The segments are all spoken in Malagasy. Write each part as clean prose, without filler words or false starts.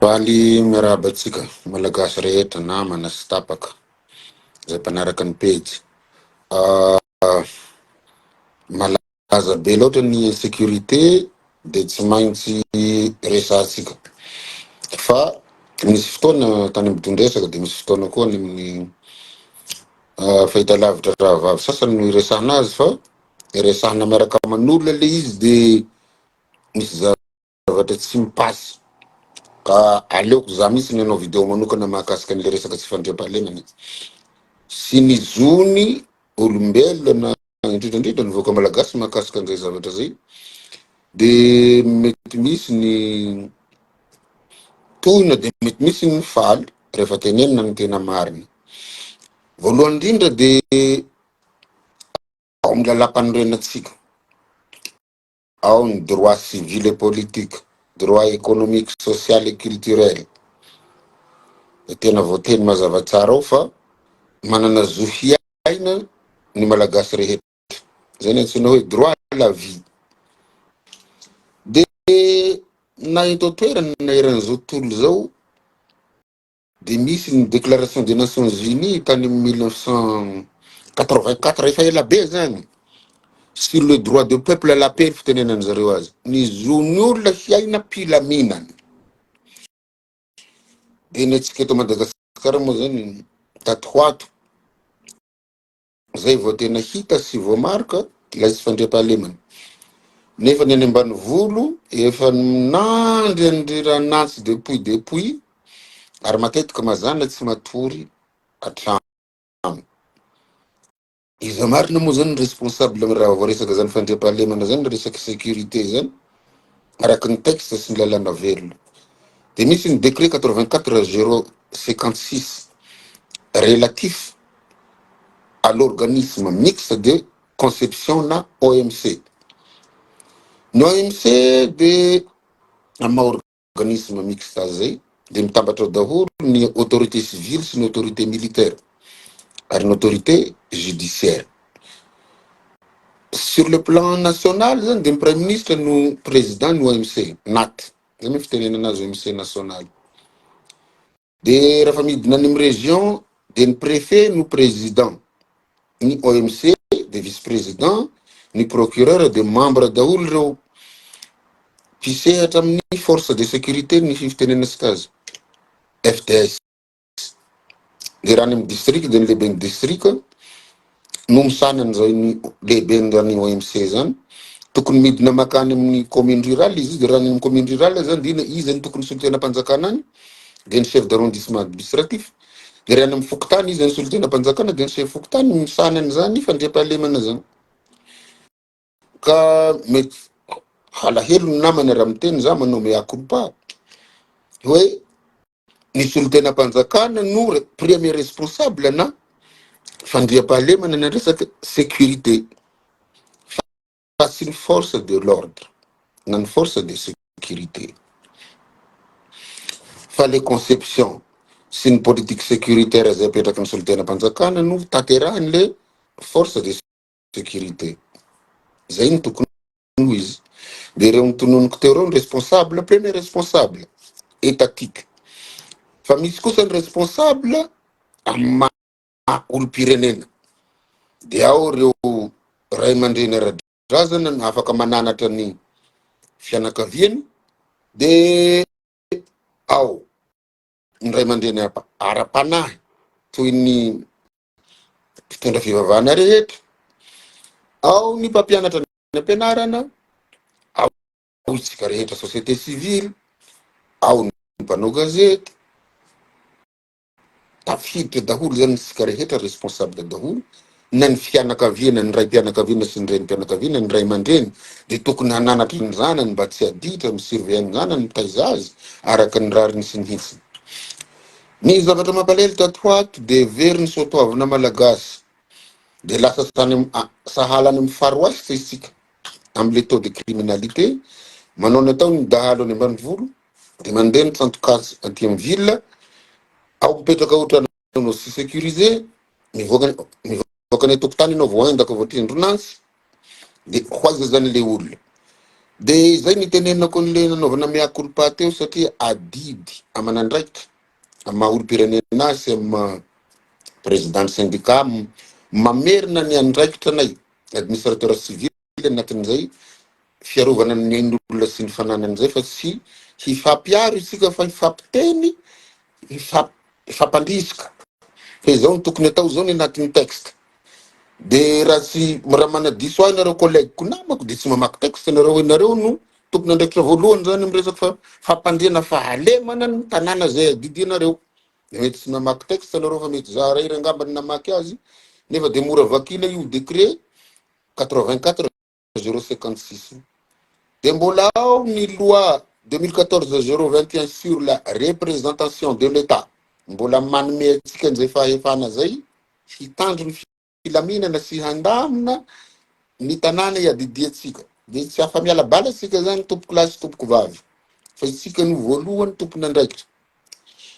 Paly miarabatsika malagasy rehetra namana sy tapaka zay mpanaraka ny pejy. Malaza be loatra ny sécurité de tsy maintsy resatsika fa misy fotoana tany ambotondresaka de misy fotoana koa ny amin'ny fahitalavitra rahavavy sasany no iresahana azy fa iresahana miaraka aman'olona le izy de misy zavatra tsy mipasy ka aleoko za mihitsy ny anao video manokana mahakasika an'le resaka tsy fandriam-pahalemana sy ny zony olombelona indrindrandrindra ny voaka malagasy mahakasika an'izay zavatra zay de mety misy ny tohina de mety misy ny faly rehefa tenenina ny tena marina. Voalohany indrindra de ao amin'ny lalam-panorenatsika ao ny droit civil et politique, droit économique, social et culturel. De tena voateny mazava tsara ao fa manana zo hiaina ny malagasy rehetra. Zay ny antsoina hoe droit à la vie. De na eto toerana na eran'izao tontolo zao de misy ny déclaration des Nations Unies tany 1984 efa ela be zany sur le droit de peuple à la paix fitenenany zareo azy. Ny zon'ny olona hiaina mpilaminana. De ny antsika eto Madagasikara moa zany tato ho ato zay vao tena hita sy voamarika ilay tsy fandriam-pahalemana. Nefa ny any ambanivolo efa nandry andriranantsy depuis ary matetika mazana tsy matory atrano. Iza marina moa zany responsable amin'ny raha voaresaka zany fandriam-pahalemana zany resaky sécurité zany araka ny texte sy ny lalàna velona. De misy ny décret 84/056 relatif à l'organisme mixte de conception na OMC. Ny OMC de ama organisme mixte zay de mitambatra daholo ny autorité civile sy ny autorité militaire ary ny autorité judiciaire. Sur le plan national zany de ny premier ministre no président ny OMC NAT zay my fitenenana azy OMC national. De raha midina any amin'ny région de ny préfet no président ny OMC de vice-président ny procureur de membre daholo reo mpisehatra amin'ny force de sécurité ny fitenenasika azy FDS. De raha any amin'ny district de ny lehibe ny district no misanany zao ny lehibe ny OMC zany tokony midina makany amin'ny commune rurale izy de raha ny commune rurale zany dina izy ny tokony solotenam-panjakana any de ny chef d'arrondissement administratif. De raha any amin'ny fokotany izy ny solotenam-panjakana de ny chef fokotany misanany zany fandriam-pahalemana zany. Ka mety halahelo ny namana raha miteny za manao mea culpa hoe ny solotenam-panjakana no premier responsable na fandriam-pahalemana ny resaky sécurité fa sy ny force de l'ordre na ny force de sécurité. Fa les conceptions sy ny politique sécuritaire zay apetraky ny solotenam-panjakana no taterahany le force de sécurité. Zay ny tokony ho izy. De reo nitononiko teo reo ny responsable, premier responsable étatique. Fa misy kosa ny responsable amin'ny olo-pirenena. De ao reo ray aman-dreny ara-drazana no afaka mananatra ny fianakaviany. De ao ny ray aman-dreny ara-panahy toy ny mpitondra fivavahana rehetra. Ao ny mpampianatra ny ampianarana, ao isika rehetra société civile, ao ny mpanao gazety. Tafiditra daholo zany isika rehetra responsable daholo na ny fianakaviana, ny ray mpianakaviana sy ny renim-pianakaviana, ny ray aman-dreny de tokony hananatra ny zanany mba tsy aditra misurveille ny zanany mitaiza azy araka ny rariny sy ny hitsiny. Ny zavatra mampalahelo tato ho ato de very ny soatoavina malagasy de lasa sahalany amin'ny faroasy isika amin'ny taux de criminalité. Manao ny atao ny dahalo any ambanivolo de mandeha ny tsantokazy aty amin'ny ville ao mipetraka ohatrany anao sy sécurisé mivoaka ny tokotany anao voaendaka voatendronantsy de hoaiza zany le olona. De zay nitenenako an'le nanaovana miakolpa teo satria adidy aman'andraikitra amaha-olo-pirenena sy amin'ny président syndicat mamerina ny andraikitra anay administrateur civil anatin'izay fiarovana ny ain'olona sy ny fananan'izay fa tsy hifampiaro isika fa hifampiteny hifampandrisika fa izao ny tokony atao zao ny anatin'ny texte. De raha tsy raha manadiso ahy nareo collègue namako de tsy mamaky texte nareo ianareo no tokony andraikitra voalohany zany miresaka fampandriana fahalemana ny tanàna zay adidinareo. De mety tsy mamaky texte nareo fa mety za iray angamba ny namaky azy nefa de mora vakina io décret 84/056 de mbola ao ny loi 2014/021 sur la représentation de l'État mbola manome antsika an'izay fahefana zay hitandro ny filaminana sy handamina ny tanàna iadidiantsika. De tsy afa miala bala asika zany tompoko lahy sy tompoko vavy fa isika no voalohany tompony andraikitra.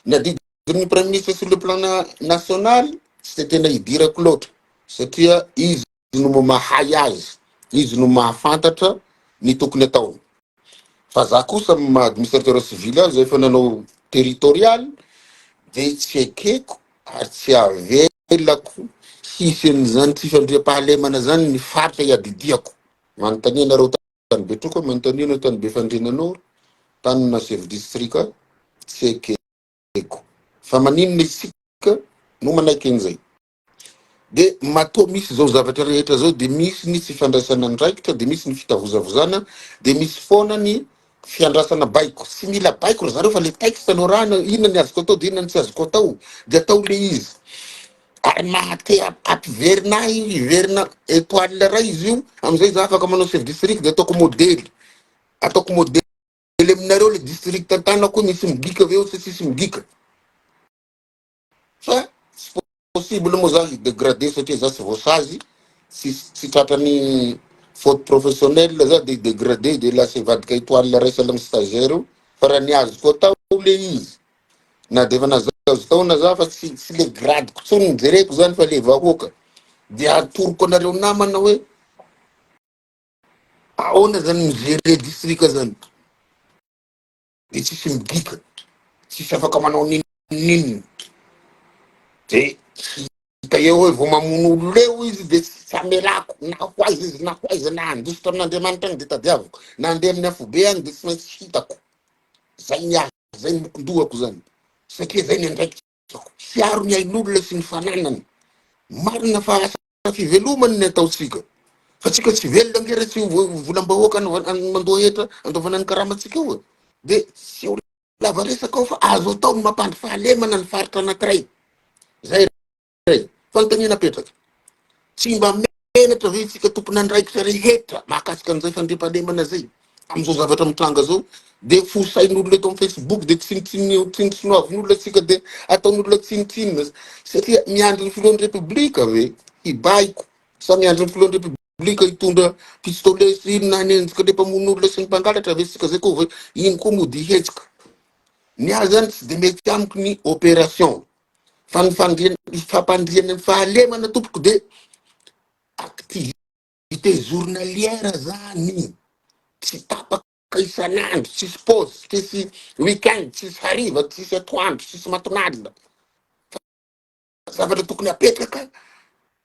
Ny adidin'ny premier ministre sur le plan national tsy tena hidirako loatra satria izy no mahay azy, izy no mahafantatra ny tokony ataony. Fa za kosa administrateur civil azy efa nanao territorial de tsy ekeko ary tsy avelako hisy an'izany tsy fandriam-pahalemana zany ny faritra iadidiako. Manontania nareo tany Betroka, manontania nareo tany Befandriananoro, tanina chef district tsy ekeko. Fa maninona isika no manaiky an'izay. De matoa misy zao zavatra rehetra zao de misy ny tsy fandraisana andraikitra, de misy ny fitavozavozana, de misy foana ny fiandrasana baiko. Tsy mila baiko zareo fa le texte no rano inona ny azoko atao de inona ny tsy azoko atao de atao le izy. Ary mahate ampiverina hiverina étoile ray izy io am'izay za afaka manao chef district de ataoko modely. Ataoko modely aminareo le district antanako misy migika aveo sy tsisy migika. Fa possible moa za dégradé satria za tsy voasazy tsy tratrany faute professionnelle za de dégradé de lasa ivadika étoile ray sahala stagiaire fa raha ny azoko atao le izy na de efa nazazo taona za fa tsy le gradiko tsony nijereko zany fa le vahoaka de atoroko anareo namana hoe ahoana zany migere district zany de tsisy migika tsisy afaka manao ninonino de hita eo hoe vo mamono olo leo izy de tsy amelako na hoaiza izy na hoaiza na andositra amin'Andriamanitra agny de tadiaviko na andeha amin'ny afobe agny de tsy maintsy hitako. Zay ny azy zay ny mokondohako zany satria zay ny andraikitrako fiaro ny ain'olona sy ny fananany. Marina fa asa fivelomany ny ataotsika fa tsika tsy velona ngera tsy volam-bahoaka mandoa hetra andaovana ny karamatsika io de tsy olo lava resaka ao fa azo atao ny mampandry fahalemana ny faritra anankiray. Zay ray fanontaniana petraka tsy mba menatra ve tsika tompony andraikitra rehetra mahakasika an'izay fandriam-pahalemana zay am'izao zavatra mitranga zao de fosain'olona eto amin'ny Facebook de tsinitsinoavin'olona tsika de ataon'olona tsinitsinina satria miandry ny filohan'ny repoblika ve hibaiko sa miandry ny filohan'ny repoblika hitondra pistolet sy inona hanenjika le mpamon'olona sy ny mpangalatra ve tsika zay koa ve iny koa mody hetsika. Ny azy zany tsy de mety amiko ny opération fampandriana ny fahalemana tompoko de activité journalière zany tsy tapaka isan'andro tsisy pause tsisy weekend tsisy hariva tsisy atoandro tsisy matonalina. Zavatra tokony apetraka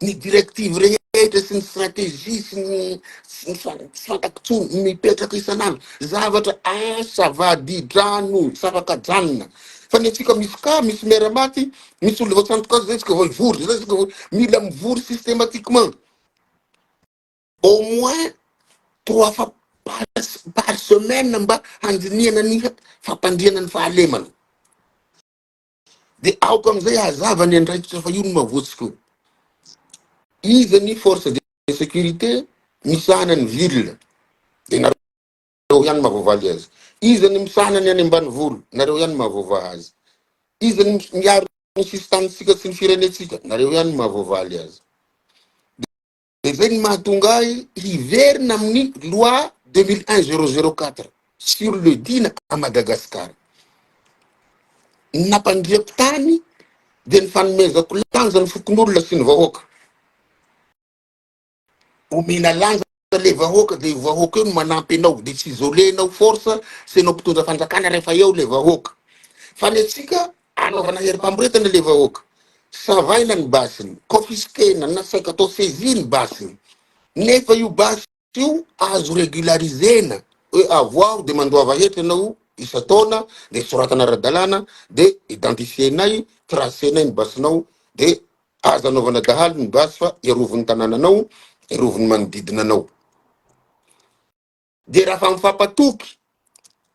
ny directive rehetra sy ny stratégie sy ny fantakotsony mipetraka isan'andro zavatra asa vadidrano tsy afaka janona. Fa ny atsika misy ka misy mera maty misy olo voatsantoka zay tsika voivory zay tsika mila mivory systématiquement au moins 3 fois par semaine mba handiniana ny fampandriana ny fahalemana. De aoko am'izay hazava ny andraikitra fa io no mahavoatsika io. Izy ny force de sécurité misahana ny ville de nareo ihany mahavoavaly azy. Izy ny misahana ny any ambanivolo nareo ihany mahavoava azy. Izy ny miaro ny sistanitsika sy ny firenetsika nareo ihany mahavoavaly azy. De zay ny mahatonga ahy hiverina amin'ny loi 2001/004 sur le dina à Madagascar. Nampandriako tany de ny fanomezako lanja ny fokon'olona sy ny vahoaka. Omena lanja le vahoaka dia vahoaka io no manampy anao dia tsy izolenao force sy anao mpitondra fanjakana rehefa eo le vahoaka fa ny atsika anaovana herim-pamoretana le vahoaka savaina ny basiny confisquena na saika atao saisine basiny nefa io basy io azo régularisena hoe avoao dia mandoava hety ianao isa-taona dia soratana ara-dalàna dia identifienay tracenay ny basinao dia azo anaovana dahalo ny basy fa iaroviny tanànanao iaroviny manodidina anao dia raha fa mifampatoky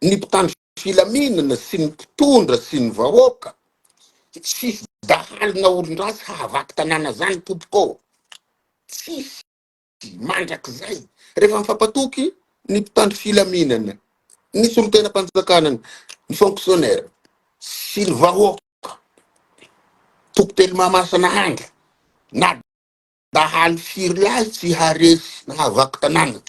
ny mpitandro filaminana sy ny mpitondra sy ny vahoaka tsisy dahalona olon-drasy hahavaky tanàna zany tompoko tsisy mandrak'izay rehefa mifampatoky ny mpitandro filaminana ny solon-tenam-panjakanana ny fonctionnaire sy ny vahoaka tokotelo mahamasana andra na dahalo firy lahy tsy haresy na hahavaky tanàna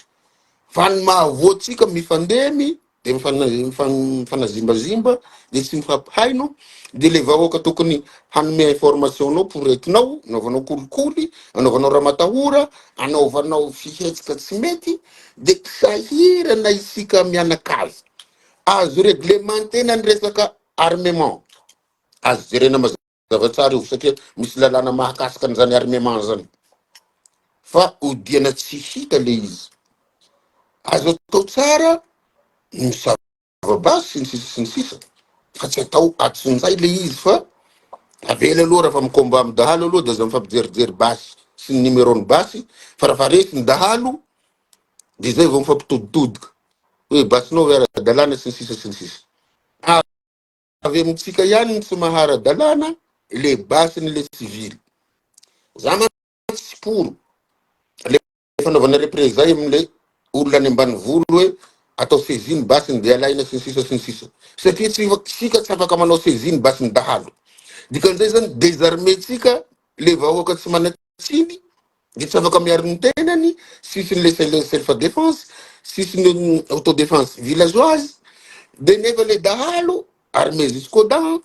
fa ny mahavoatsika mifandemy dia mifanazimbazimba dia tsy mifampihaino dia le vahoaka tokony hanome information anao poretinao anaovanao kolikoly anaovanao ramatahora anaovanao fihetsika tsy mety dia sahirana isika mianakavy azo réglementena ny resaka armement azo jerena mazavatsara io satria misy lalàna mahakasika an'izany armement zany fa odiana tsy hita le izy azo atao tsara misava basy sy ny sisa fa tsy atao atson'izay le izy fa avela aloha raha fa mikomba amin'ny dahalo aloha dia aza mifampijerijery basy sy ny numéro-ny basy fa raha fa resy ny dahalo dia zay vao mifampitoditodika hoe basinao ara-dalàna sy ny sisa avy amintsika ihany ny tsy mahara-dalàna le basiny le civily za matsy poro le fanaovana représailles amin'le olona any ambany volo hoe atao saisine basiny dia alaina sy ny sisa satria sika tsy afaka manao saisine basiny dahalo dikan'izay zany désarmé-tsika le vahoaka tsy manatsiny dia tsy afaka miaro ny tenany sisiny le self défense sisiny autodéfense villageoise dia nefa le dahalo armé jusqu'aux dents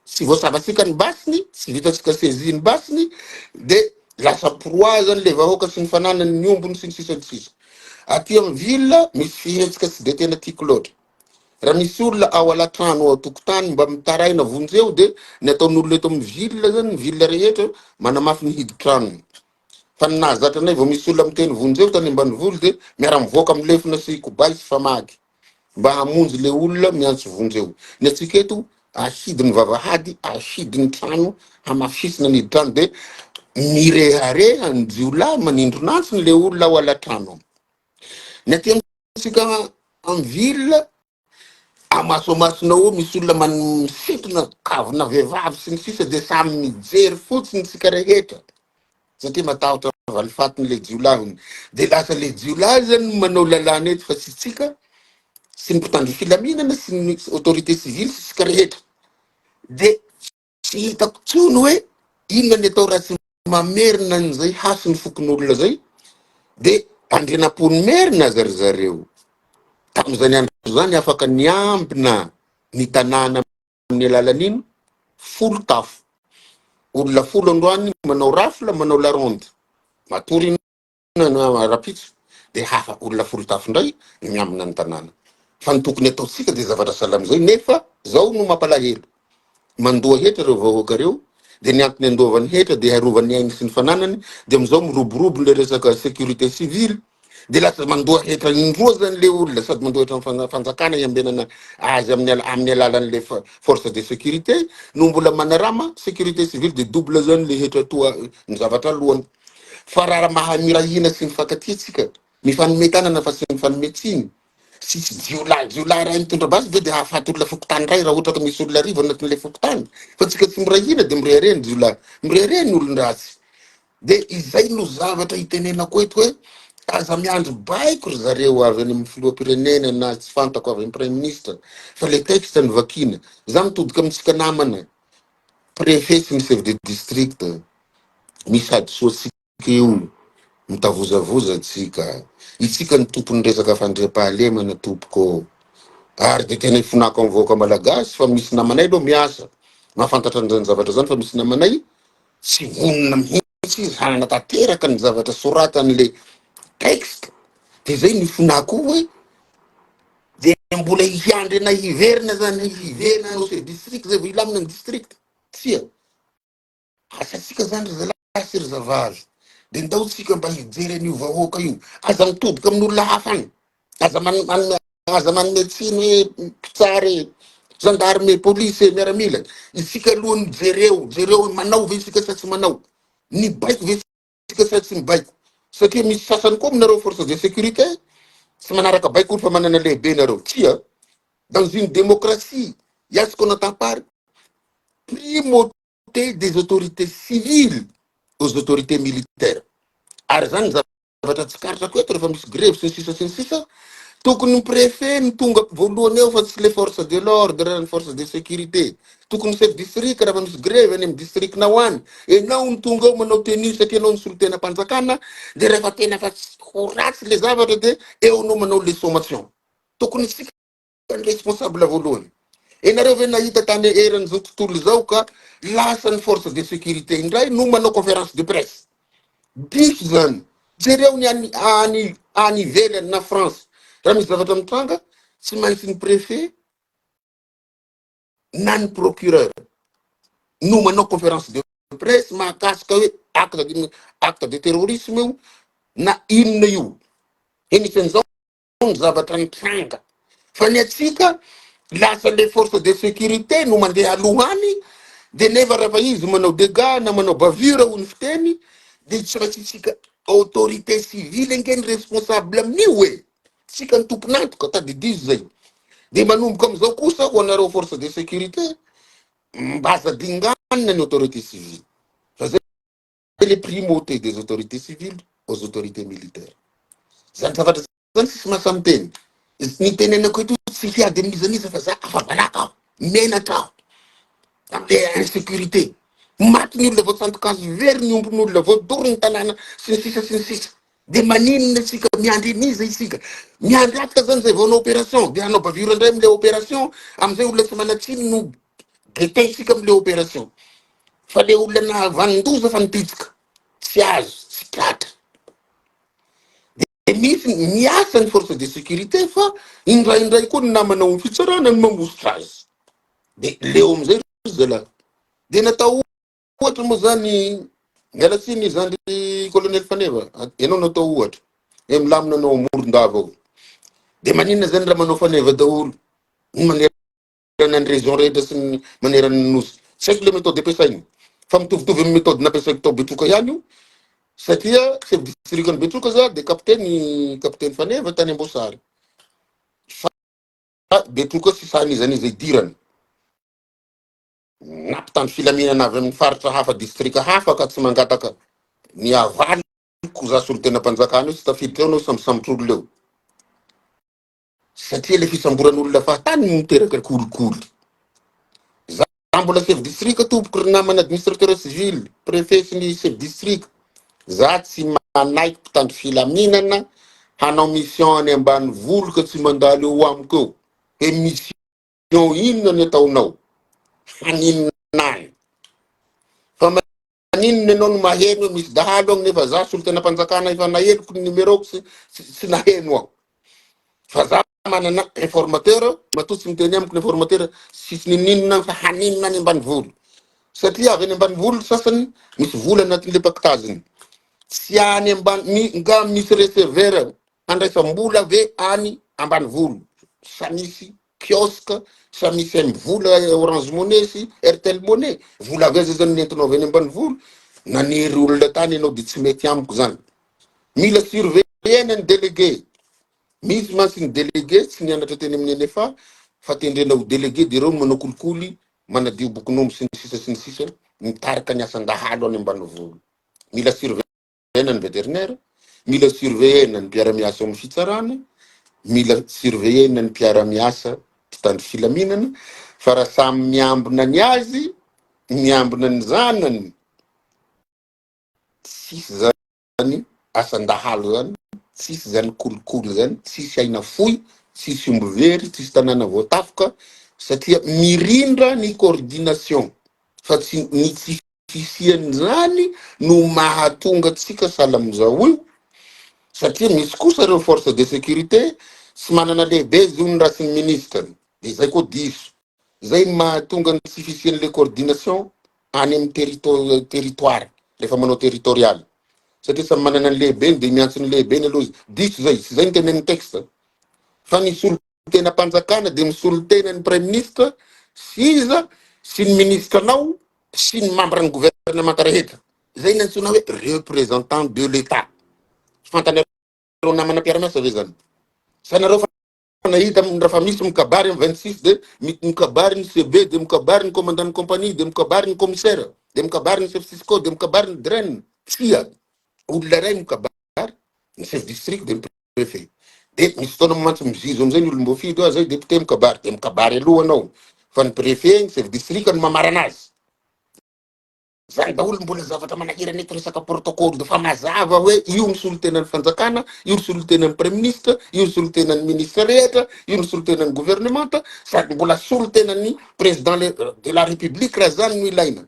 tsy voasavatsika ny basiny tsy vitatsika saisine basiny dia lasa proie zany le vahoaka sy ny fananany ny ombony sy ny sisa aty amin'ny ville misy fihetsika tsy dia tena tiako loatra raha misy olona ao alatrano ao tokotany mba mitaraina vonjeo dia ny ataon'olona eto amin'ny ville zany ny ville rehetra manamafy ny hidi-tranony fa ny nahazatra anay vao misy olona miteny vonjeo tany ambany volo dia miara-mivoaka amin'ny lefina sy kobay sy famaky mba hamonjy le olona miantso vonjeo ny atsika eto ahidiny vavahady ahidiny trano hamafisina ny hidi-trano dia mirehareha ny jiolahy manindronantsony le olona ao alatrano ny aty amintsika amin'ny ville amasomasonao eo misy olona misintona kavina vehivavy sy ny sisa dia samy mijery fotsiny tsika rehetra satria matahotra valifatiny le jiolahiny dia lasa le jiolahy zany manao lalàna eto fa tsy tsika sy ny mpitandro filaminana sy ny autorité civile sy tsika rehetra dia tsy hitako tsony hoe inona ny atao raha tsy mamerina n'izay hasy ny fokon'olona zay dia andrenam-pony merina zary zareo tamin'izany andro zany afaka niambina ny tanàna amin'ny alalan'ino folo tafo olona folo androany manao rafla manao laronde matory rapitso dia hafa olona folo tafo indray miambina ny tanàna fa ny tokony ataotsika dia zavatra salamizay nefa zao no mampalahelo mandoa hetra reo vahoaka reo dia ny antony andoavany hetra dia harovany ainy sy ny fananany dia amizao miroborobo le resaka sécurité civile dia lasa mandoa hetra indroa zany le olona sady mandoa hetra fanjakana iambenana azy amin'ny alalan'le force de sécurité no mbola manarama sécurité civile dia double zany le hetra toa ny zavatra lohany fa raha mahamirahina sy ny fakatiatsika mifanometanana fa sy ny fanometsiny sisy jiolahy raha mitondra basy be dia hahafaty olona fokotany ray raha ohatra ka misy olona rivo anatin'le fokotany fa tsika tsy mirahina dia mirehireny jiolahy mirehireny olon-dratsy dia izay no zavatra hitenenako eto hoe aza miandro baiko ry zareo avy any amin'ny filoham-pirenena na tsy fantako avy amin'ny premier ministre fa le texte ny vakina za mitodika amintsika namana préfet sy ny chef de district misy adisoatsika io mitavozavoza tsika itsika ny tompony resaka fandriam-pahalemana tompoko ary dia tena ifonako amin'ny vahoaka malagasy fa misy namanay aloha miasa mahafantatra an'izany zavatra zany fa misy namanay tsy vonona mihitsy izy hanana tanteraka ny zavatra soratan'le texte de zay ny fonako hoe de mbola hiandry na hiverina zany hiverina no se district zay vao ilamina ny district tsia asatsika zany zalahy sy ry zavazy de ndao tsika mba hijery an'io vahoaka io aza mitodika amin'olona hafa any aza manome tsiny hoe mpitsary gendarme police miaramila isika aloha jereo manao ve isika sa tsy manao ny baiko ve isika sa tsy mibaiko satria misy sasany koa aminareo force de sécurité tsy manaraka baiko olo fa manana lehibe nareo tia dans une démocratie il y a ce qu'on entend par primauté des autorités civiles aux autorités militaires ary zany zavatra tsikaritra koeto rehefa misy grève sy ny sisa tokony ny préfet ny tonga voalohany eo fa tsy le force de l'ordre ny force de sécurité tokony chef district raha misy grève any amin'ny district nao any enao ny tonga eo manao tenue satria anao ny solotena mpanjakana de rehefa tena fa ho ratsy le zavatra de eo anao manao les sommations tokony sika ny responsable voalohany enareo ve nahita tany eran'izao tontolo zao ka lasa ny force de sécurité indray no manao conférence de presse diso zany jereo ny any ivelany na France raha misy zavatra mitranga tsy maintsy ny préfet na ny procureur no manao conférence de presse mahakasika hoe acte de terrorisme io na inona io enisan'izao ny zavatra mitranga fa ny atsika lasa le force de sécurité no mandeha alohany de nefa raha fa izy manao dégâts na manao bavure ho ny fiteny de tsy maintsy tsika autorité civile engeny responsable amin'io hoe tsika ny tomponantoka tady diso zay de manomboka am'izao kosa ho anareo force de sécurité mbaza dinganina ny autorité civile fa zay les primautés des autorités civiles aux autorités militaires zany zavatra zany sisy mahasamy teny ny tenenako eto tsy hiady amin'izaniza fa za afabalaka aho menatra aho amle insécurité maty ny olona vao tsantokazo very ny ombon'olona vao dory ny tanàna sy ny sisa de maninona tsika miandry eniza isika miandry atka zany zay vao anao opération de anao baviro indray amle opération am'izay olona tsy manatsiny no gete isika amle opération fa le olona na vandoza fa nipitsika tsy azo tsy tratra de misy miasa ny force de sécurité fa indraindray koa ny namanao ny fitsarana ny mamositra azy de leo am'izay zalahy de natao ohatra moa zany mialatsiny zany colonel Faneva ianao natao ohatra milamina anao Morondava ao de maninona zany raha manao Faneva daholo manerana ny région rehetra sy ny manerana ny nosy saiko le méthode ampiasainy fa mitovitovy amin'ny méthode nampiasaiko tao Betroka ihany io satria chef district ny Betroka za de capitaine Faneva tany Ambosary fa Betroka sy sanizaniza idirany nampitany filaminana avy amin'ny faritra hafa district hafa ka tsy mangataka ny avaliko za solotena mpanjakana io tsy tafiditra eo anao sambosambotr'olo eo satria le fisamboran'olona fahatany miteraka kolikoly za mbola chef district tompoky ry namana administrateur civil préfet sy ny chef district za tsy manaiky mpitandro filaminana hanao mission any ambany volo ka tsy mandalo eo amiko eo e mission inona ny ataonao haninany fa maninona anao no maheno misy dahalo agny nefa za solotena mpanjakana efa naheloko ny numéro sy naheno aho fa za manana informateur matotsy miteny amiko ny informateur sisy nininona fa haninona any ambany volo satria avy any ambany volo sasany misy vola anatin'le pactageny tsy any ambany nga misy receveur andraisam-bola ve any ambany volo sa misy kiosque sa misy amin'ny vola Orange Money sy Airtel Money vola avy zany nentinao avy any ambany volo nanery olona tany ianao de tsy mety amiko zany mila surveiller ny délégué misy mansy ny délégué tsy nianatra teny amin'ny NFA fa tendrenao délégué de reo manao kolikoly manadio bokon'omby sy ny sisa mitarika ny asandahalo any ambany volo mila surveiller ny vétérinaire mila surveiller ny mpiara-miasa amin'ny fitsarana mila surveiller ny mpiara-miasa mpitandro filaminana fa raha samy miambina ny azy miambina ny zanany tsisy zany asandahalo zany tsisy zany kolikoly zany tsisy aina foy tsisy omby very tsisy tanàna voatafoka satria mirindra ny coordination fa tsy ny tsy fisiany zany no mahatonga tsika sahala am'izao io satria misy kosa reo force de sécurité sy manana lehibe zony raha sy ny ministre de zay koa diso zay mahatonga ny tsy fisian'le coordination any amin'ny territoire rehefa manao territorial satria samy manana ny lehibeny de miantso ny lehibeny aloha izy diso zay sy zay ny tenen'ny texte fa ny solotena mpanjakana de misolotena ny prime ministre sy iza sy ny ministre-nao sy ny membre ny gouvernement rehetra zay ny antsona hoe représentant de l'état fantanareo namana mpiara-miasa ve zany sanareo fa nahita raha fa misy mikabary am 26 de mikabary ny CB de mikabary ny commandant ny compagnie de mikabary ny commissaire de mikabary ny chef cisco de mikabary ny draine sia olona ray mikabary ny chef district de préfet de misy fotoana mantsy mizizo amizay ny olom-bofidy zay député mikabary aloha anao fa ny préfet ny chef district ny mamarana azy zany daholo mbola zavatra manahirana eto resaka protocole de fa mazava hoe io misolo-tenan'ny fanjakana io misolo-tenan'ny premier ministre io misolo-tenan'ny ministre rehetra io misolo-tenan'ny gouvernement sady mbola solo-tenan'ny président de la république raha zany no ilaina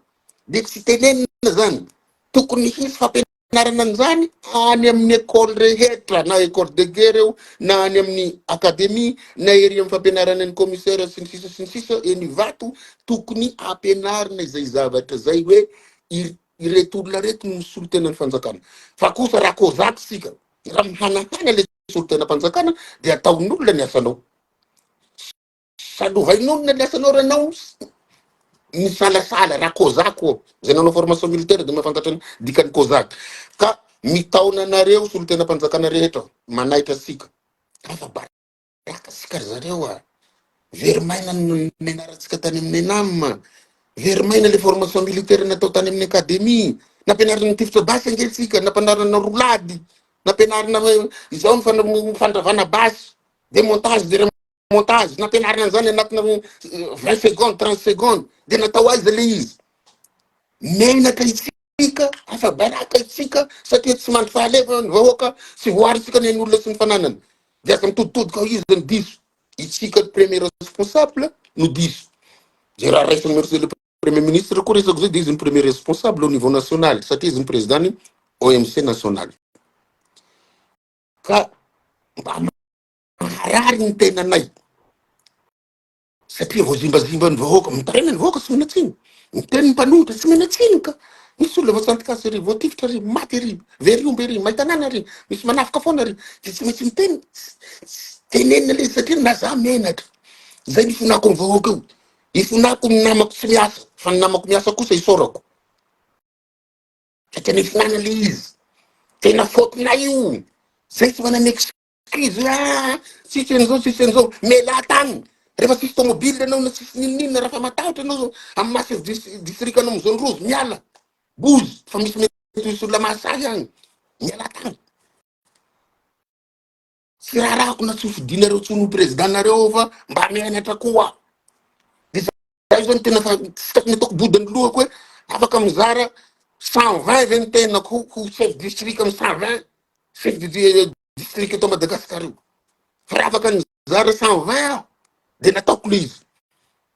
de tsy tenenina zany tokony hisy fampianarana an'izany any amin'ny école rehetra na école de guerre eo na any amin'ny académie na ery amin'ny fampianarana ny commissaire sy ny sisa eny vato tokony ampianarina izay zavatra zay hoe ireto olona reto no misolo-tena ny fanjakana fa kosa raha kozaka sika raha mihanahana le solo-tena mpanjakana de ataon'olona ny asanao salovain'olona ny asanao ranao misalasala raha kozako zay nanao formation militaire de mahafantatra dikany kozaka ka mitaona anareo solo-tena mpanjakana rehetra manaitra sika kafa baraka sika ry zareo verimaina nianaratsika tany amin'ny enam verimaina le formation militaire natao tany amin'ny académie nampianarina ny tifitra basy angelitsika nampianarina roulade nampianarina izao ny fandravana basy démontage de remontage nampianarina an'izany anatina 20 secondes 30 secondes de natao aiza le izy menaka itsika afa baraka itsika satria tsy mandry fahaleva ny vahoaka sy voaritsika ny olona sy ny fananany de asa mitoditodika izy ny diso itsika ny premier responsable no diso zay raha raisiny merci le premier ministre koa resako zay de izy ny premier responsable au niveau national satria izy ny président ny OMC national ka mba maharary ny tenanay satria voazimbazimba ny vahoaka mitarena ny vahoaka sy minatsiny miteny ny mpanohitra tsy minatsiny ka misy olona voasantikasy ry voatifitra ry maty ry veriomby ry maitanana ry misy manafika foana ry de tsy maintsy miteny tenenina le satria naza menatra zay nifonako ny vahoaka io ifonako ny namako tsy miasa fa ny namako miasa kosa isorako satria nifinana le izy tena faute-nay io zay tsy manana excuse tsisy an'izao mela tany rehefa tsisy tomobile anao na tsisy ninina raha fa matahotra anao amin'ny maha district anao am'zone rose miala bozy fa misy misy olona mahasahy agny miala tany tsy raha rahako na tsy hofidinareo tsony président-nareo fa mba mianatra koa de zay zany tena fa tsy tokony ataoko bodiny lohako hoe afaka mizara 120 zay ny tenako ho chef district amin'ny 120 chef district eto Madagascar io fa raha afaka nizara 120 de nataoko le izy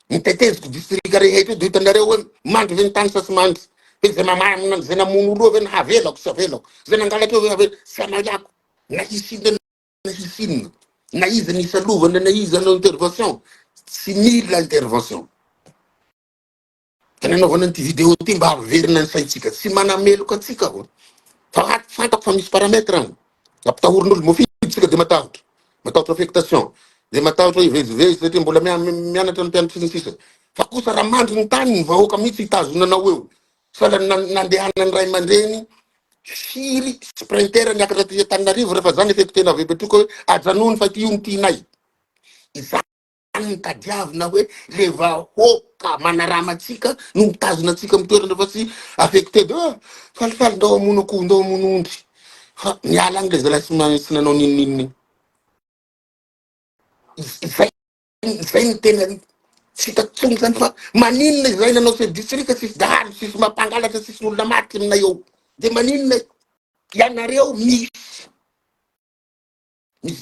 niteteziko district rehetra de hitanareo hoe mandry ve ny tany sasy mandry fe zay mamana zay namono olo ve nahavelako sy avelako zay nangalatra hoe avela sy amayako na hisinina na iza nisalovana na iza no intervention tsy mila intervention tananaovana nyty vidéo ty mba haverina ny saitsika tsy manameloka atsika fa fantako fa misy parametre any ampitahorin'olo mofiditsika de matahotra affectation de matahotra ivezivezy satria mbola mianatra ny mpianatra sy ny sisa fa kosa raha mandry ny tany ny vahoaka mihitsy hitazonanao eo sala nandehana ny ray aman-dreny firy sprinter niakatra ty Antananarivo rehefa zany effectena avepetroka hoe ajanony fa ty io ny tinay izany ny tadiavina hoe le vahoaka manaramatsika no mitazona atsika mitoerana fa tsy affecté de falifaly ndao amono akoho ndao amono ondry fa miala any le zalahy tsy nanao ninininy zay ny tena tsy tatsony zany fa maninona zay nanao se district tsisy dahalo tsisy mampangalatra tsisy olona maty aminay eo de maninona ianareo misy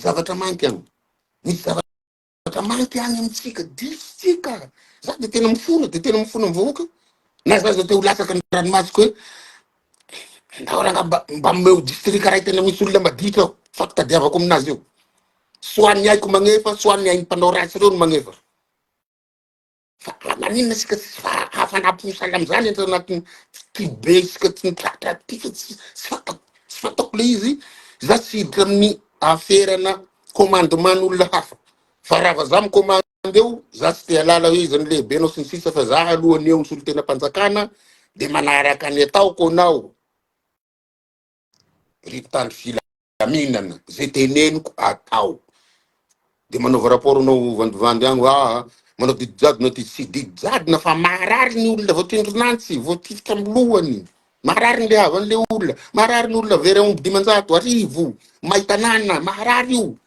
zavatra manky agny misy zavatra manky agny amitsika disitsika za de tena mifona mivahoaka na za te ho lasaka ny ranomasiko hoe ndaoranga mba meu district raiky tena misy olona maditra aho fa tadiavako aminazy io soany aiko magnefa soany ainy mpanao ratsy reo no magnefa fa maninona sika tsy hafanaposala am'zany enta anatin'ny ty be sika tsy nitratra ty fa tsy fatako le izy za tsy hiditra amin'ny aferana commandement-n'olona hafa fa raha va za micommande eo za tsy te halala hoe izy ny lehibe nao sy ny sisa fa za alohany eo ny solon-tena mpanjakana de manaraka ny ataoko anao ritandro filaminana zay teneniko atao de manaova rapport anao vandivandy agny manao didijadona ty tsy didijadona fa maharary ny olona voatrindronantsy voatifitra amy lohany maharary ny le havan'le olona maharary ny olona very aomby 500 maitanana maharary io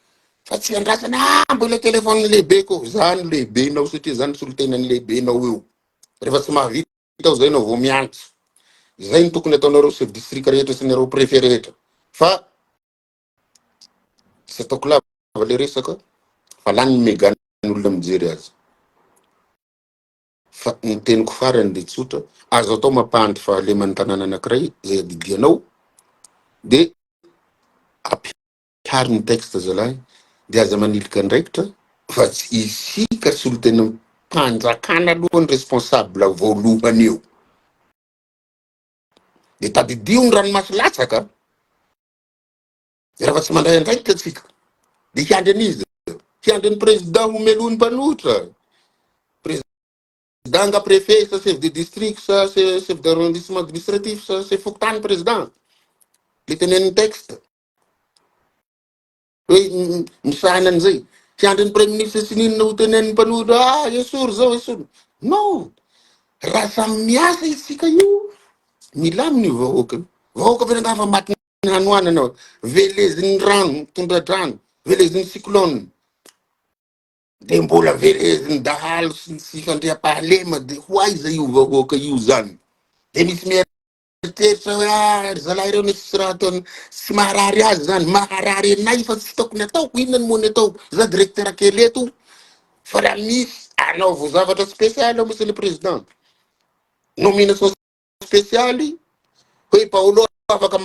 fa tsy andrasana mbola telefony lehibe ko zany lehibenao satria zany solon-tenany lehibenao eo rehefa tsy mahavita aho zay nao vao miantso zay ny tokony ataonareo chef district rehetra sy nareo préfet rehetra fa tsy ataoko lava le resaka fa lany megany olona mijery azy fa ny teniko farany de tsotra azo atao mampandry fa le mantanana anakiray zay adidianao de apiary ny texte zalahy de aza manilika andraikitra fa tsy isika solon-tena mpanjakana aloha ny responsable voalohany eo de tadidio ny ranomasy latsaka raha tsy mandray andraikitra atsika de hiandry an'izy hiandry ny président homeloany mpanotra président nga préfet sa chef de district sa chef d'arrondissement administratif sa chef fokontany président le teneniny texte hoe misahana an'izay hiandry ny premier ministre sy ninona ho teneniny mpanotra esory zao esory no raha samy miasa isika io milaminy vahoaka vena nga fa maty ny hanoanana veleziny rano tondra-drano veleziny cyclone de mbola veleziny dahalo sy fandriam-pahalema de hoaiza io vahoaka io zany de misy mieritseritra hoe zalahy reo misy raha ataony tsy maharary azy zany maharary anay fa tsy tokony ataoko inona ny moany ataoko za directeur kely eto fa raha misy anaovo zavatra spécial monsieur le président nomination spécialy hoe Paolo afaka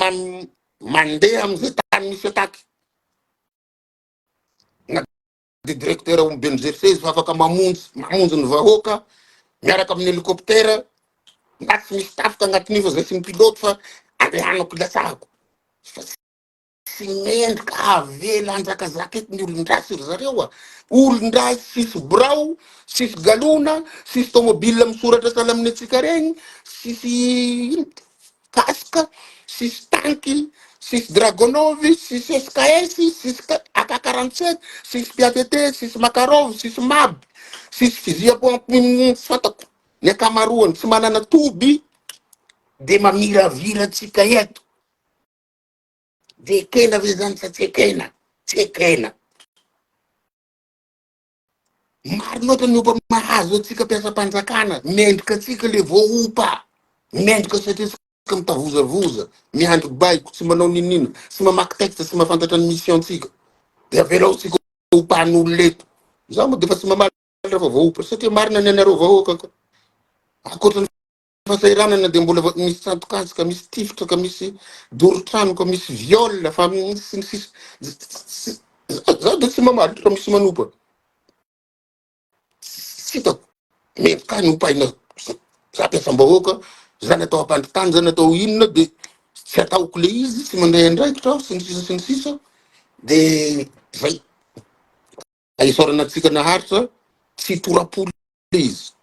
mandeha am'izay tany misy ataky na de directeur omby NGC fa afaka mamonjy ny vahoaka miaraka amin'ny hélicoptère na tsy misy tafika agnatin'io fa zay sy ny pilote fa andehanako latsahako fa tsy mendrika avela anjakazaka eto ny olon-drasy ry zareo olon-drasy sisy brao sisy galona sisy tomobile misoratra sala amin'ny atsika regny sisy kaska sisy tanky sisy dragonov sisy SKS sisy AK-47 sisy PATT sisy Makarov sisy MAB sisy fizia fatako ny akamaroany tsy manana toby de mamiravira tsika eto de kena ve zany sa tsy ekena maro loatra ny opa mahazo atsika mpiasa-panjakana mendrika atsika le voaopa mendrika satria tsika mitavozavoza mihandro baiko tsy manao ninina tsy mamaky texte tsy mahafantatra ny mission tsika de avelao tsika opan'olo leto za mo de fa tsy mamaly rehefa voaopa satria marina ny anareo vahoaka ka akoatrany fasairanana de mbola misy tsantokazy ka misy tifitra ka misy dorotrano ka misy viole fa za de tsy mamaly fa misy manopa sitako mendrika ny opaina za mpiasam-bahoaka zany atao ampandritany zany atao inona de tsy ataoko le izy tsy mandray andraikitra aho sy ny sisa de zay aisorana atsika naharitra tsy torapolo izy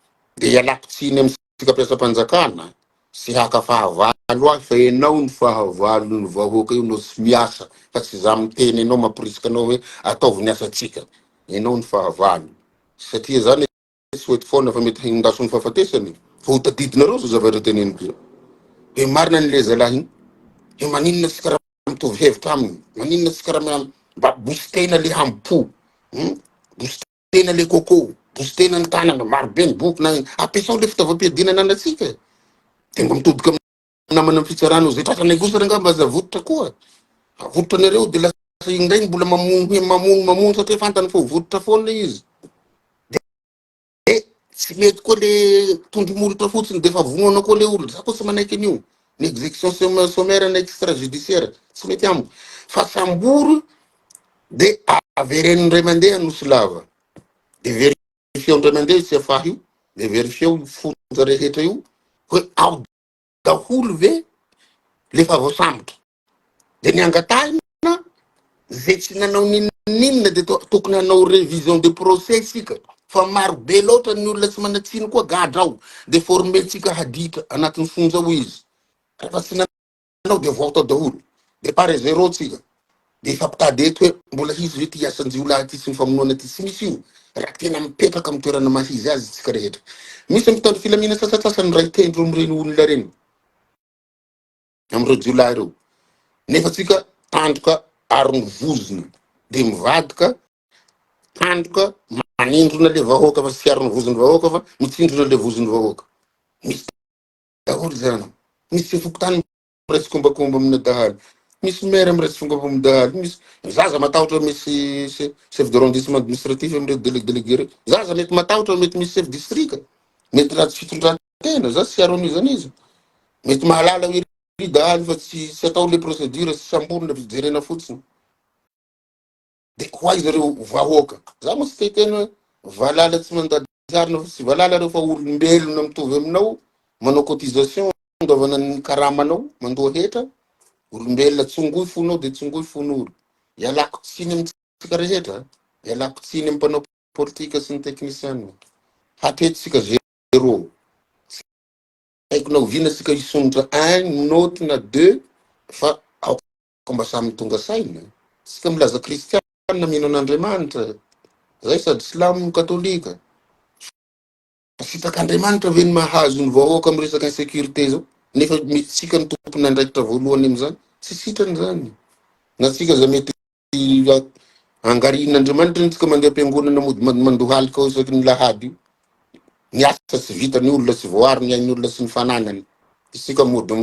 de ialako tsiny amitsika mpiasam-panjakana sy haka fahavalo ahy fa enao ny fahavalo ny vahoaka io no tsy miasa fa tsy za miteny enao mampirisika anao hoe ataovy ny asatsika enao ny fahavalo satria zany tsy hoety foana fa mety hindaso ny fahafatesany fa hotadidinareo zao zavatra teneniko hoe marina ny le zalahy igny hoe maninona tsy karaha mitovy hevitra aminy maninona tsy karaha mba bostena le hampo bostena le coco bostena ny tanana marobe ny boky na ampiasao le fitaovam-piadinana anatsika de mba mitodika namana fitsarana zay tratrany agosara nga mba zavototra koa avototra anareo de lasa indray mbola mamono satria fantany fa vototra foana izy de tsy mety koa le tondro molotra fotsiny de fa vonoana koa le olo za koa tsy manaiky an'io exécution sommaire na extrajudiciaire tsy mety amiko fa samboro de averen'ny ray mandeha nosy lava de verifie ndray mandeha tsy afaha io de verifie fonja rehetra io hoe ao daholo ve lefa voasambotra de ny angatahina zay tsy nanao ninona de tokony hanao révision de procès sika fa maro be loatra ny olona tsy manatsiny koa gadrao de formeltsika haditra anatin'ny fonjao izy rehefa tsy nanao de voato daholo de pare zéro tsika de fampitady eto hoe mbola izy hoe ty asan-jiolahy ty sy ny famonoana ty tsy misy io raha tena mipetraka amy toerana mahizy azy tsika rehetra misy mitandro filamina sasasasany ray tendro am'ireny olona reny am'ireo jiolahy reo nefa tsika tandroka arony vozona de mivadika tandroka manindrona le vahoaka fa tsy arony vozony vahoaka fa mitsindrona le vozony vahoaka misy daholo zany misy fokotany miresy kombakomba amina dahalo misy maire miresy fomba amin'ny dahalo misy zaza matahotra misy chef d'arrondissement administratif am'ireo délégué reo zaza mety matahotra mety misy chef district mety raha tsy fitondran-tena za tsy aronizany izy mety mahalala iri dahalo fa tsy atao le procédure tsy samborona fijerena fotsiny de koa zareo vahoaka za mos te tena valala tsy mandady zarina fa tsy valala reo fa olombelona mitovy aminao manao cotisation ndovana ny karamanao mandoa hetra olombelona tsongoy fonao de tsongoy fon'olo ialako tsiny amitsika rehetra ialako tsiny amy mpanao politika sy ny technicien hatretisika zéro haiko na ovinasika isondra 1 note na 2 fa aoko mba samy tonga saina sika milaza kristiana mino an'Andriamanitra zay sady silamo katolika sitak'Andriamanitra ve ny mahazo ny vahoaka amy resaka insécurité zao nefa tsika ny tompony andraikitra voalohany am'zany tsy sitrany zany na tsika za mety angarin'Andriamanitra tsika mandeha am-piangonana mody mandohalika isaky ny lahady io ny asa tsy vitany olona tsy voary ny ain'ny olona sy ny fananany isika mody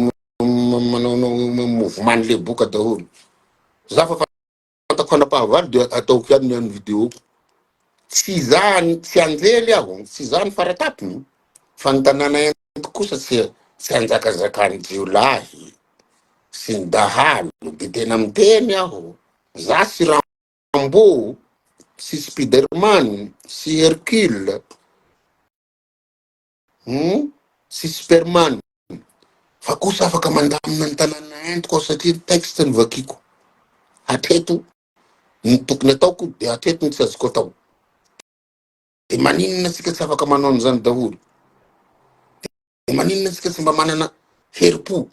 manao mouvement le boka daholo za fa fantako fanapahavalo de ataoko ihany ny vidéo tsy zany tsy anjely aho tsy zany faratapony fa ny tanàna ento kosa tsy anjakazakany jiolahy sy ny dahalo de tena miteny aho za sy Rambo sy Spiderman sy Hercule sy Superman fa kosa afaka mandamina ny tanàna ento koa satria texte ny vakiko hatreto ny tokony ataoko de hatreto ny tsy azoko atao de maninona sika tsy afaka manao an'izany daholo de maninona sika tsy mba manana herim-po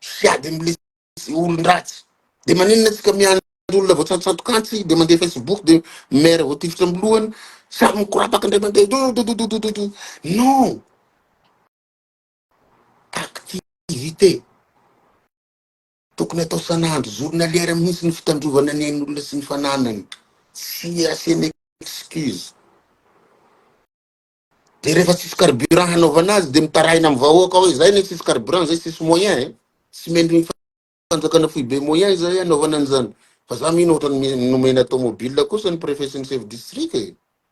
siady am'le olon-dratsy de maninona sika miandry olona voatsantsantokantsy de mandeha Facebook de maire voatifitra amy lohany samy mikorapaka indray mandeha non activité tokony atao sanandro journalière mihitsy ny fitandrovana ny ain'olona sy ny fananany tsy asiany excuse de rehefa tsisy carburant hanaovana azy de mitarahina amy vahoaka hoe zay ne tsisy carburant zay tsisy moyen tsy mendry fanjakana foy be moyen zay anaovana an'izany fa za mino ohatra nomena automobile kosa ny préfet sy ny chef district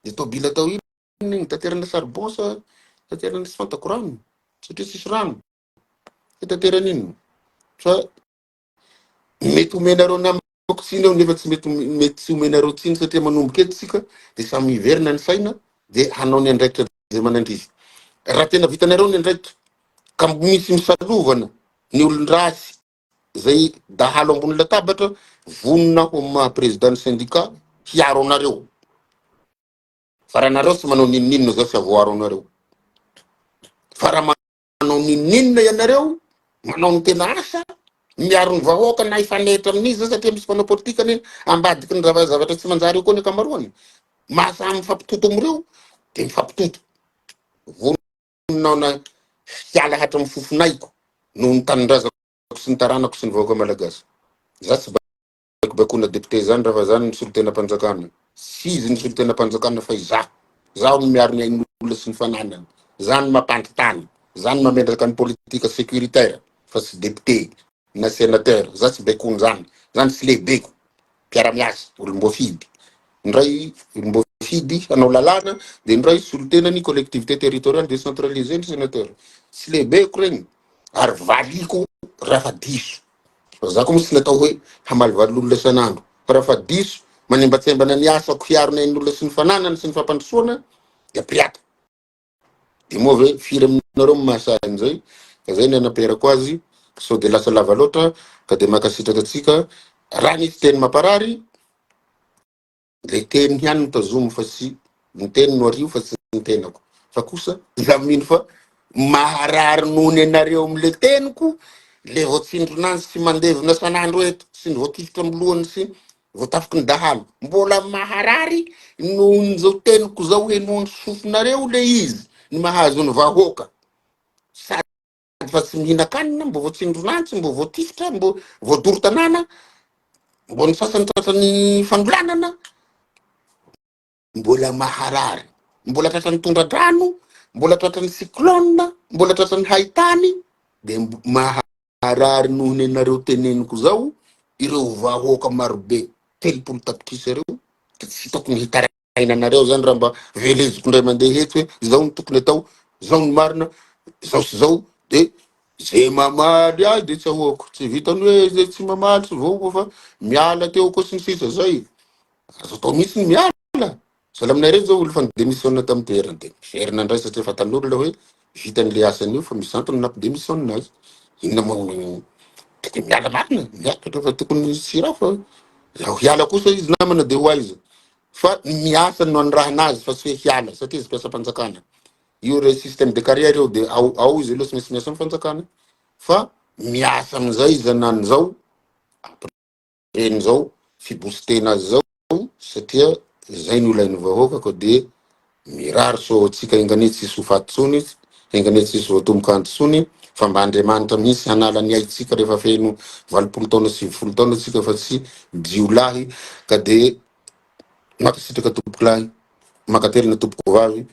de tobile atao iny taterana charbon sa taterana tsy fantako rano satria tsisy rano tateran'ino fa mety omenareo namako tsiny eo nefa tsy mety tsy omenareo tsiny satria manomboka eto tsika de samy iverina ny saina de hanao ny andraikitra zay manandrisy raha tena vitanareo ny andraikitra ka misy misalovana ny olon-drasy zay dahalo ambony latabatra vonona ho maha président syndicat hiaro anareo fa raha nareo tsy manao nininona zao tsy avoaro anareo fa raha manao nininona ianareo manao ny tena asa miaro ny vahoaka na ifanehitra amin'izy satria misy mpanao politika neny ambadiky ny zavatra tsy manjary eo koa ny akamaroany mahasamy mifampitoto am'ireo de mifampitoto vononao na hiala hatra amy fofonaiko no ny tanindrazako sy ny taranako sy ny vahoaka malagasy za tsy bakona député zany raha fa zany ny solon-tena-panjakana sy izy ny solon-tena-panjakana fa zaho no miaro ny ain'olona sy ny fananany zany mampandry-tany zany mametraka ny politika sécuritaire fa tsy député na sénateur za tsy baikony zany tsy lehibeko mpiara-miasa olom-boafidy ndray olom-boafidy hanao lalàna de ndray solon-tenany collectivité territoriale décentralisée ny sénateur tsy lehibeko regny ary valiko raha diso. Za koa tsy natao hoe hamalivaly olona isan'andro. Fa raha diso manimbatsembana ny asako hiarona ain'olona sy ny fananana sy ny fampandrosoana, de apriata. De moa ve firy aminareo mahasahy an'izay, ka zay ny anaperako azy, sao de lasa lava loatra, ka de makasitraka atsika, raha nisy teny mamparary, le teny ihany no tazomo fa tsy ny teny no ario fa tsy ny tenako. Fa kosa za mino fa maharary nohony anareo am'le teniko, le voatsindronanzy sy mandevina san'andro eto, sy ny voatifitra amlohany sy voatafiky ny dahalo. Mbola maharary nohony zao teniko zao hoe nohony sofinareo le izy, ny mahazo ny vahoaka. Sady fa tsy mihina-kanina, mbo voatsindronantsy, mbo voatifitra, mbo voadoro tanàna, mbo ny sasany tratrany fandolanana, mbola maharary, mbola tratrany tondradrano, mbola tratrany cyclone, mbola tratrany haitany, de maharary nohony anareo teneniko zao, ireo vahoaka marobe 30 tapitrisy reo, tsy hitako ny hitaraina anareo zany raha mba veleziko ndray mandeha eto hoe zao ny tokony atao, zao ny marina, zao sy zao, de ze mamaly ahy de tsy ahoako, tsy vitany hoe ze tsy mamaly tsy voako fa miala teo koa sy ny sisa zay. Azo atao mihitsy ny miala. Sahala aminay reny zao olo fa nidémissionne tamy toerany de miverina ndray satria fatan'olona hoe vitan'le asany io fa misy antony nampidemissionne azy. Inona moa tokony miala marina, miala fa tokony tsy raha fa zaho hiala kosa izy namana de ho aiza. Fa miasa no andrahanazy fa tsy hoe hiala satria izy mpiasa-panjakana. Io re système de carrière io de ao izy aloha tsy maintsy miasa am'fanjakana. Fa miasa am'izay izy anany zao, reny zao, fibostena azy zao satria zay ny olainy vahoaka ko de mirary so atsika engane tsisy ho faty tsony, engane tsisy voatomboka anto tsony, fa mba Andriamanitra mihitsy hanala ny aitsika rehefa feno 20 taona sy 20 taona atsika fa tsy jiolahy, ka de makasitraka tompoko lahy, makatelina tompoko vavy.